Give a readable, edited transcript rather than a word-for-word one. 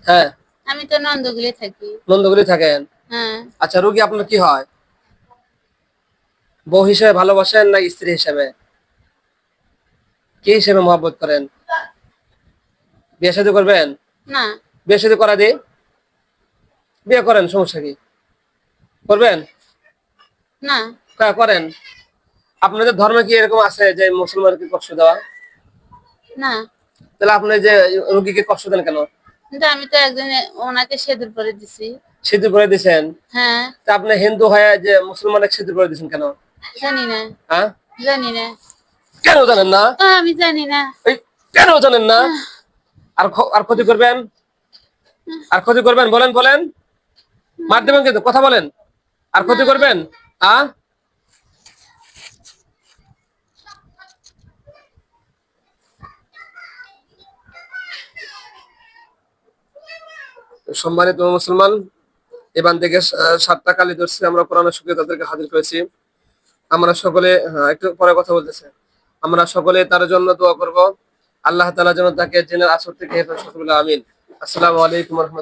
হ্যাঁ, আমি তো নন্দগুলি থাকি। নন্দগুলি থাকেন। হ্যাঁ। আচ্ছা, রোগী আপনার কি হয়? বউ হিসেবে ভালোবাসেন না স্ত্রী হিসেবে? কি হিসেবে মহব্বত করেন? বিয়ে শাদী করবেন? না। বিয়ে শাদী করা দিই, বিয়ে করেন, সমস্যা কি? করবেন? না। করেন। আপনাদের ধর্মে কি এরকম আছে যে মুসলমানকে কষ্ট দেওয়া? না। তাহলে আপনি যে রোগীকে কষ্ট দেন কেন? কিন্তু আমি তো একজন ওনাকে সেদুর করে দিছি। সিঁদুর করে দিয়েছেন? হ্যাঁ। তা আপনি হিন্দু হয়ে যে মুসলমানকে সিঁদুর করে দিয়েছেন কেন? জানি না। হ্যাঁ, জানি না। কেন জানেন না? আমি জানি না। এই, কেন জানেন না? আর ক্ষতি করবেন? আর ক্ষতি করবেন? বলেন বলেন, মার দেবেন কিন্তু, কথা বলেন। আর ক্ষতি করবেন? সম্মানিত মুসলমান, এবার থেকে 7টা কালী ধরছি আমরা, কোরআনের শুকিয়ে তাদেরকে হাজির করেছি। আমরা সকলে, একটু পরে কথা বলতেছে, আমরা সকলে তার জন্য দোয়া করব, আল্লাহ তাআলা যেন তাকে জিনের আসর থেকে হেফাজত করুন, আমিন। আসসালামু আলাইকুম ওয়া রাহমাতুল্লাহ।